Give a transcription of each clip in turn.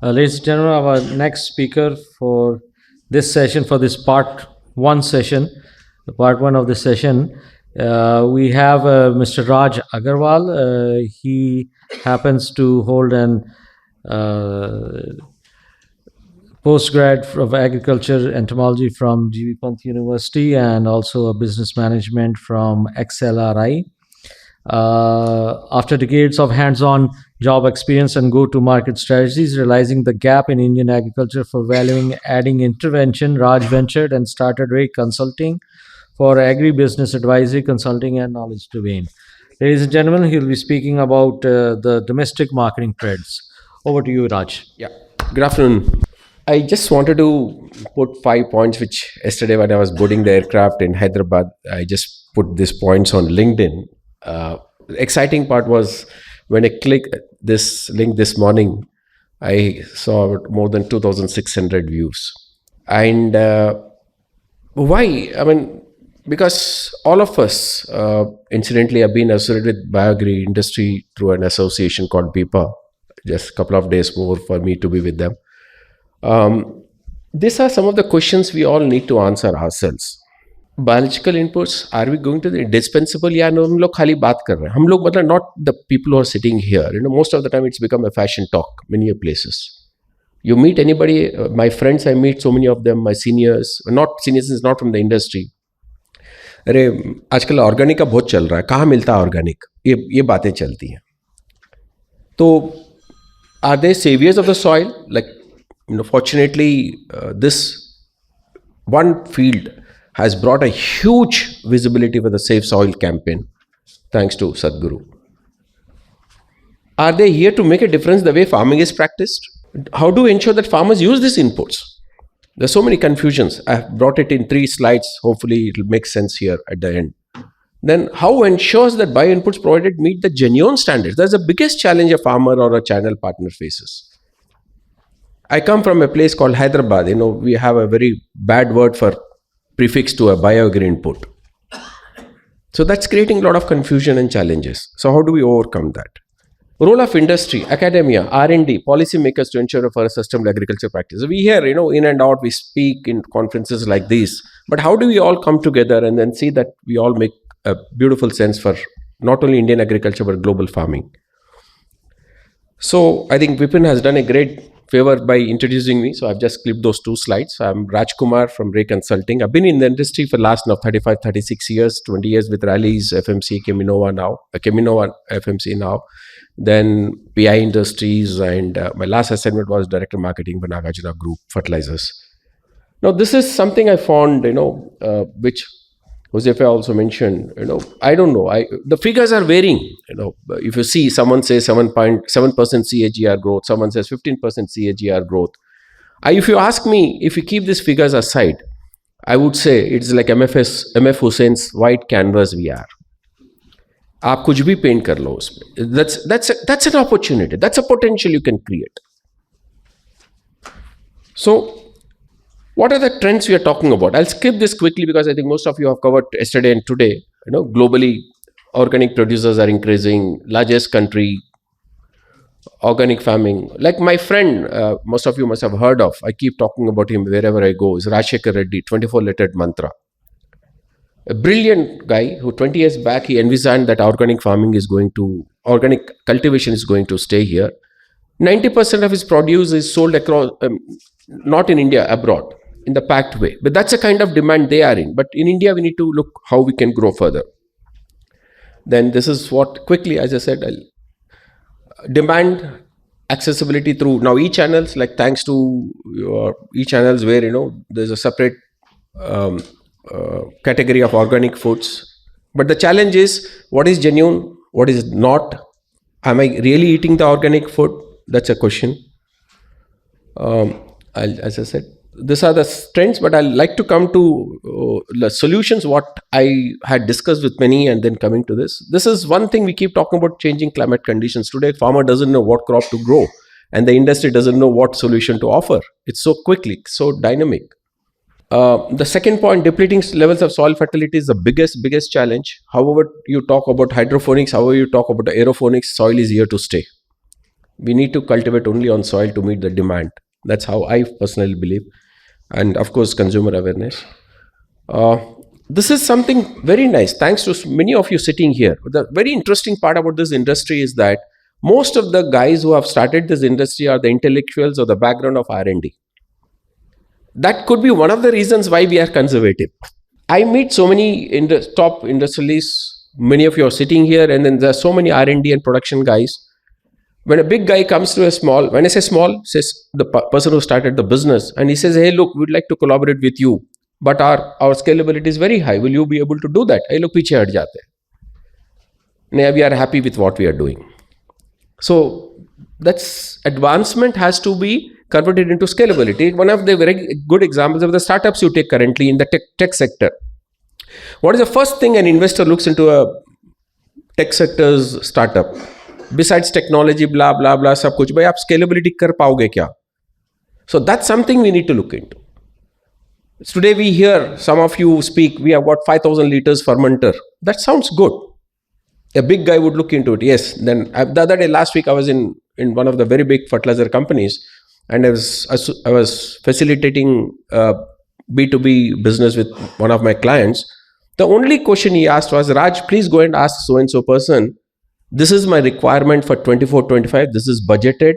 Ladies and gentlemen, our next speaker for this session, for this part one session, part one of the session, we have Mr. Raj Aggarwal. He happens to hold an postgrad of agriculture entomology from G.V. Pant University and also a business management from XLRI. After decades of hands-on job experience and go-to-market strategies, realizing the gap in Indian agriculture for valuing adding intervention, Raj ventured and started Ray Consulting for agri-business advisory, consulting, and knowledge domain. Ladies and gentlemen, he'll be speaking about the domestic marketing trends. Over to you, Raj. Yeah. Good afternoon. I just wanted to put 5 points, which yesterday when I was boarding the aircraft in Hyderabad, I just put these points on LinkedIn. The exciting part was when I clicked this link this morning, I saw more than 2,600 views. And why? I mean, because all of us, incidentally, have been associated with bioagri industry through an association called BIPA. Just a couple of days more for me to be with them. These are some of the questions we all need to answer ourselves. Biological inputs, are we going to the indispensable? Yeah, no, हम लोग खाली बात कर रहे हैं. हम लोग मतलब not the people who are sitting here. Most of the time it's become a fashion talk many places. You meet anybody, my friends, I meet so many of them, my seniors, not seniors, is not from the industry. अरे आजकल organic का बहुत चल रहा है, कहाँ मिलता है ऑर्गेनिक, ये बातें चलती हैं. तो are they saviors of the soil? Like, fortunately, this one field has brought a huge visibility for the Safe Soil campaign, thanks to Sadhguru. Are they here to make a difference the way farming is practiced? How do we ensure that farmers use these inputs? There's so many confusions. I have brought it in 3 slides. Hopefully, it will make sense here at the end. Then, how ensures that bio-inputs provided meet the genuine standards? That's the biggest challenge a farmer or a channel partner faces. I come from a place called Hyderabad. We have a very bad word for prefix to a bioagri input. So that's creating a lot of confusion and challenges. So how do we overcome that? Role of industry, academia, R&D, policymakers to ensure for a sustainable agriculture practice. We hear, in and out, we speak in conferences like this. But how do we all come together and then see that we all make a beautiful sense for not only Indian agriculture but global farming? So I think Vipin has done a great favor by introducing me. So I've just clipped those 2 slides. I'm Raj Kumar from Ray Consulting. I've been in the industry for the last 35, 36 years, 20 years with Rallies, FMC, Cheminova FMC now. Then PI Industries, and my last assignment was Director Marketing for Nagarjuna Group Fertilizers. Now this is something I found, which Josefa also mentioned, I don't know. The figures are varying. If you see, someone says 7.7% CAGR growth, someone says 15% CAGR growth. If you ask me, if you keep these figures aside, I would say it's like MF Hussein's white canvas we are. आप कुछ भी paint कर लो उसमें. That's an opportunity. That's a potential you can create. So, what are the trends we are talking about? I'll skip this quickly because I think most of you have covered yesterday and today. Globally, organic producers are increasing. Largest country, organic farming. Like my friend, most of you must have heard of. I keep talking about him wherever I go. Is Raj Reddy, 24-lettered mantra. A brilliant guy who 20 years back he envisioned that organic cultivation is going to stay here. 90% of his produce is sold across, not in India, abroad, in the packed way. But that's the kind of demand they are in. But in India, we need to look how we can grow further. Then this is what, quickly, as I said, demand accessibility through now e-channels, like thanks to your e-channels where, there's a separate category of organic foods. But the challenge is, what is genuine, what is not? Am I really eating the organic food? That's a question. As I said, these are the trends, but I'd like to come to the solutions, what I had discussed with many and then coming to this. This is one thing we keep talking about, changing climate conditions. Today, farmer doesn't know what crop to grow and the industry doesn't know what solution to offer. It's so quickly, so dynamic. The second point, depleting levels of soil fertility is the biggest challenge. However you talk about hydroponics, however you talk about aeroponics, soil is here to stay. We need to cultivate only on soil to meet the demand. That's how I personally believe. And of course, consumer awareness. Uh, this is something very nice. Thanks to many of you sitting here. The very interesting part about this industry is that most of the guys who have started this industry are the intellectuals or the background of R&D. That could be one of the reasons why we are conservative. I meet so many top industrialists. Many of you are sitting here, and then there are so many R&D and production guys. When a big guy comes to a small, when I say small, says the person who started the business, and he says, "Hey, look, we'd like to collaborate with you, but our scalability is very high. Will you be able to do that?" Hey, look, पीछे हट जाते हैं. We are happy with what we are doing. So that's advancement has to be converted into scalability. One of the very good examples of the startups you take currently in the tech sector. What is the first thing an investor looks into a tech sector's startup? Besides technology, blah, blah, blah, सब कुछ, भाई आप scalability कर पाओगे क्या? So that's something we need to look into. Today we hear some of you speak, we have got 5,000 liters fermenter. That sounds good. A big guy would look into it. Yes. Then the other day, last week, I was in one of the very big fertilizer companies, and I was facilitating B2B business with one of my clients. The only question he asked was, "Raj, please go and ask so and so person. This is my requirement for 24-25. This is budgeted.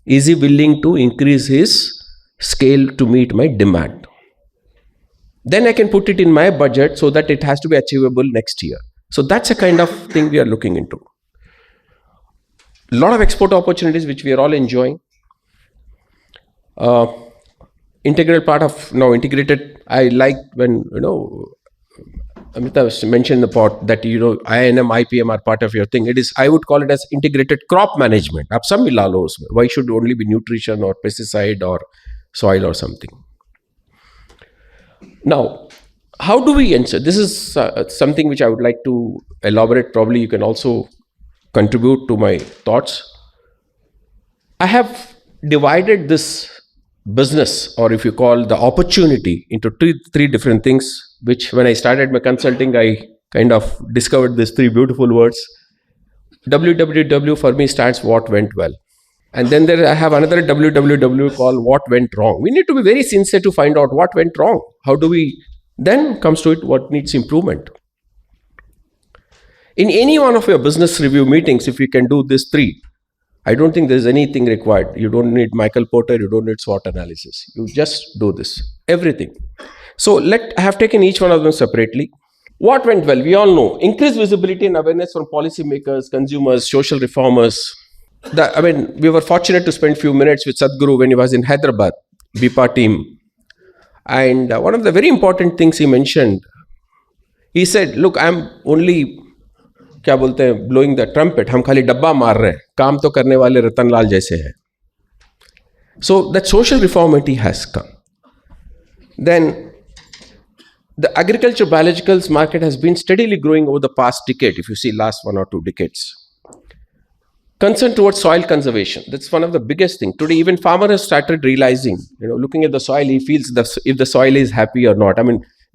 Is he willing to increase his scale to meet my demand? Then I can put it in my budget so that it has to be achievable next year." So that's a kind of thing we are looking into. A lot of export opportunities which we are all enjoying. Integral part of now integrated. I like when Amita mentioned the part that INM, IPM are part of your thing. It is, I would call it as integrated crop management. Ab sab mila lo usme. Why should only be nutrition or pesticide or soil or something? Now, how do we ensure? This is something which I would like to elaborate. Probably you can also contribute to my thoughts. I have divided this business, or if you call the opportunity, into three different things, which when I started my consulting, I kind of discovered these three beautiful words. WWW for me stands what went well. And then I have another WWW called what went wrong. We need to be very sincere to find out what went wrong. How do we then comes to it what needs improvement. In any one of your business review meetings, if you can do these three, I don't think there's anything required. You don't need Michael Porter, you don't need SWOT analysis. You just do this, everything. So I have taken each one of them separately. What went well? We all know increased visibility and awareness from policymakers, consumers, social reformers. We were fortunate to spend a few minutes with Sadhguru when he was in Hyderabad, BIPA team. And one of the very important things he mentioned, he said, "Look, I'm only blowing the trumpet. हम खाली डब्बा मार रहे हैं. काम तो करने वाले रतनलाल जैसे हैं." So that social reformity has come. Then the agriculture biologicals market has been steadily growing over the past decade. If you see last 1 or 2 decades. Concern towards soil conservation. That's one of the biggest things. Today, even farmer has started realizing, looking at the soil, he feels if the soil is happy or not.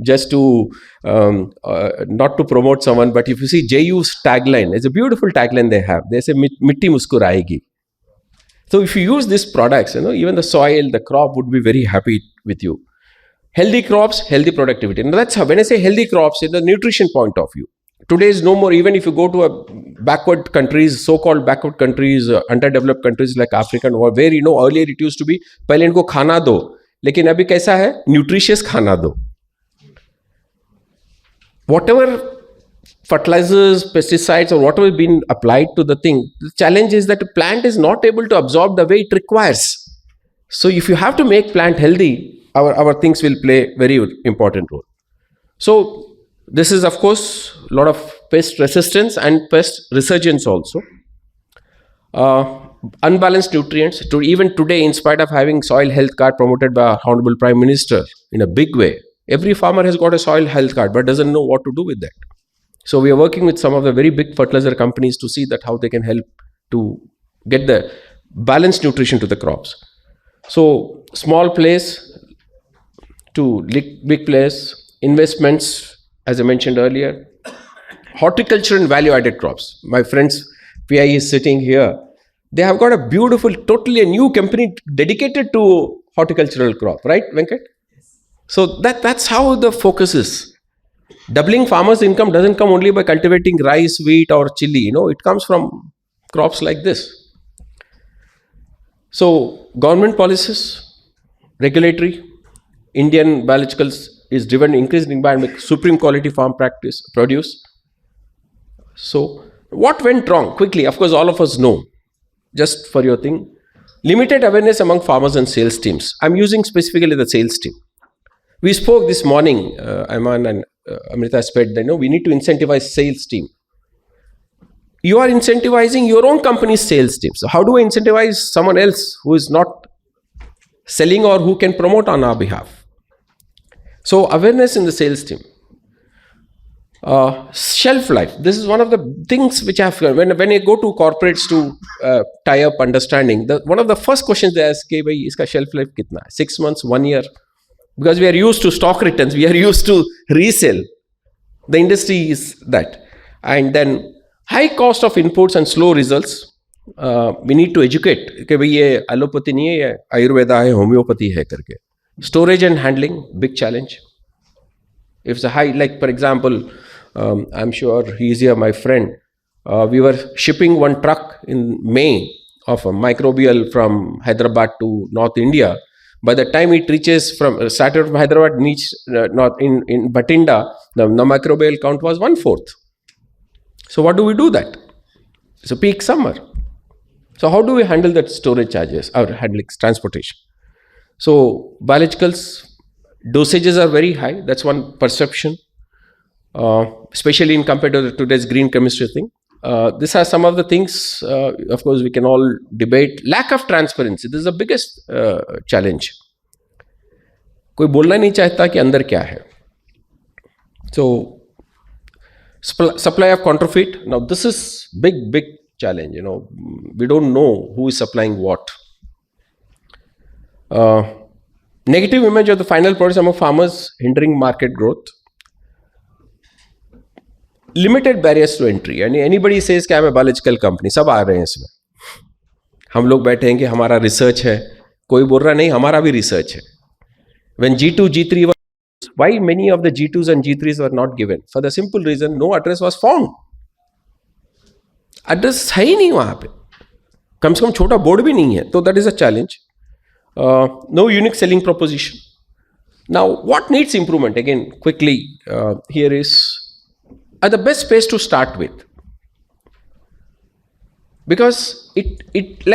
Just to, not to promote someone, but if you see JU's tagline, it's a beautiful tagline they have. They say, "Mitti muskuraegi." So if you use these products, even the soil, the crop would be very happy with you. Healthy crops, healthy productivity. Now that's how, when I say healthy crops, in the nutrition point of view. Today is no more, even if you go to a backward countries, so-called backward countries, underdeveloped countries like African, or where, earlier it used to be, पहले इनको खाना दो, लेकिन अभी कैसा है? Nutritious खाना दो. Whatever fertilizers, pesticides, or whatever has been applied to the thing, the challenge is that the plant is not able to absorb the way it requires. So if you have to make plant healthy, our things will play very important role. So this is, of course, a lot of pest resistance and pest resurgence also. Unbalanced nutrients. Even today, in spite of having soil health card promoted by our Honorable Prime Minister in a big way, every farmer has got a soil health card but doesn't know what to do with that. So we are working with some of the very big fertilizer companies to see that how they can help to get the balanced nutrition to the crops. So small place to big place, investments, as I mentioned earlier, horticulture and value-added crops. My friends, PI is sitting here. They have got a beautiful, totally a new company dedicated to horticultural crop, right, Venkat? So that's how the focus is. Doubling farmers' income doesn't come only by cultivating rice, wheat, or chili. It comes from crops like this. So government policies, regulatory, Indian biologicals is driven increasing by supreme quality farm practice produce. So what went wrong? Quickly, of course, all of us know. Just for your thing, limited awareness among farmers and sales teams. I'm using specifically the sales team. We spoke this morning, Ayman and Amrita said that we need to incentivize sales team. You are incentivizing your own company's sales team. So how do I incentivize someone else who is not selling or who can promote on our behalf? So awareness in the sales team. Shelf life. This is one of the things which I have when I go to corporates to tie up understanding. One of the first questions they ask, "Hey, bhai, iska shelf life kitna hai? 6 months, 1 year?" Because we are used to stock returns, we are used to resale. The industry is that, and then high cost of inputs and slow results. We need to educate कि भाई ये allopathy नहीं है, ये आयुर्वेदा है, homeopathy है करके. Storage and handling, big challenge. If it's a high, like for example, I'm sure he's here, my friend. We were shipping one truck in May of a microbial from Hyderabad to North India. By the time it reaches started from Hyderabad, reached North in Batinda, the microbial count was 1/4. So what do we do that? It's a peak summer. So how do we handle that storage charges or handling transportation? So biologicals dosages are very high. That's one perception, especially in compared to today's green chemistry thing. These are some of the things. Of course, we can all debate. Lack of transparency. This is the biggest challenge. कोई बोलना नहीं चाहता कि अंदर क्या है. So supply of counterfeit. Now this is big challenge. We don't know who is supplying what. Negative image of the final products among farmers hindering market growth. Limited barriers to entry. And anybody says कि I'm a biological company, सब आ रहे हैं इसमें. हम लोग बैठे हैं कि हमारा रिसर्च है. कोई बोल रहा नहीं हमारा भी रिसर्च है. When G2, G3 were, why many of the G2s and G3s were not given? For the simple reason, no address was found. Address है ही नहीं वहाँ पे. कम से कम छोटा बोर्ड भी नहीं है. So that is a challenge. No unique selling proposition. Now, what needs improvement? Again, quickly, here is the best space to start with, because it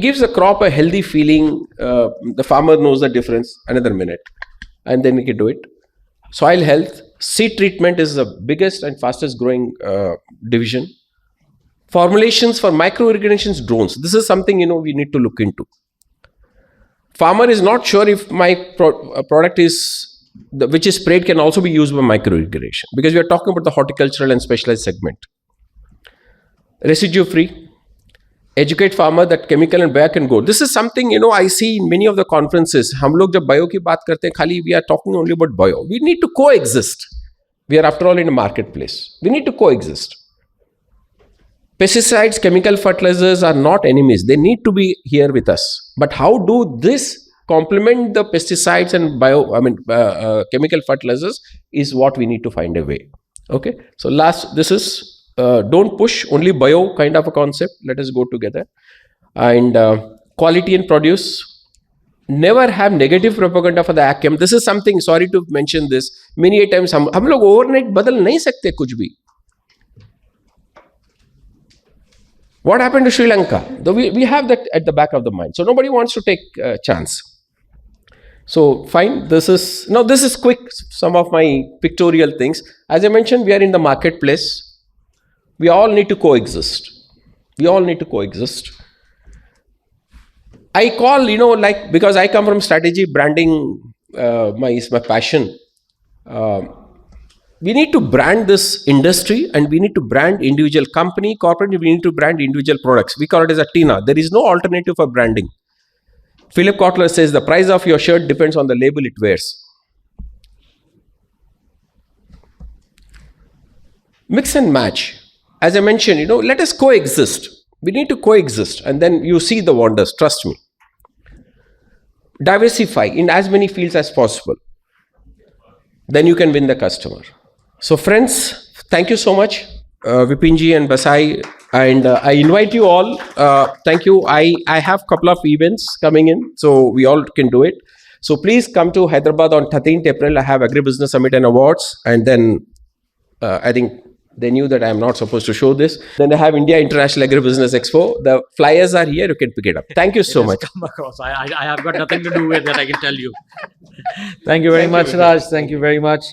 gives the crop a healthy feeling. The farmer knows the difference. Another minute, and then we can do it. Soil health, seed treatment is the biggest and fastest growing division. Formulations for micro irrigations, drones. This is something we need to look into. Farmer is not sure if my product which is sprayed can also be used by micro irrigation, because we are talking about the horticultural and specialized segment. Residue free. Educate farmer that chemical and bio can go. This is something I see in many of the conferences. हम लोग जब bio की बात करते हैं, खाली we are talking only about bio. We need to coexist. We are after all in a marketplace. We need to coexist. Pesticides, chemical fertilizers are not enemies. They need to be here with us. But how do this complement the pesticides and chemical fertilizers is what we need to find a way. Okay. So last, this is don't push only bio kind of a concept. Let us go together. And quality and produce. Never have negative propaganda for the ACM. This is something, sorry to mention this, many times हम लोग overnight बदल नहीं सकते कुछ भी. What happened to Sri Lanka? We have that at the back of the mind. So nobody wants to take a chance. So fine, this is quick, some of my pictorial things. As I mentioned, we are in the marketplace. We all need to coexist. I call, because I come from strategy, branding is my passion. We need to brand this industry, and we need to brand individual company, corporate, we need to brand individual products. We call it as a TINA. There is no alternative for branding. Philip Kotler says the price of your shirt depends on the label it wears. Mix and match. As I mentioned, let us coexist. We need to coexist, and then you see the wonders. Trust me. Diversify in as many fields as possible. Then you can win the customer. So, friends, thank you so much, Vipinji and Basai, and I invite you all. Thank you. I have a couple of events coming in, so we all can do it. So please come to Hyderabad on 13th April. I have Agribusiness Summit and Awards, and then I think they knew that I am not supposed to show this. Then I have India International Agribusiness Expo. The flyers are here. You can pick it up. Thank you so much. Come across. I have got nothing to do with that, I can tell you. Thank you very much, Raj. Thank you very much.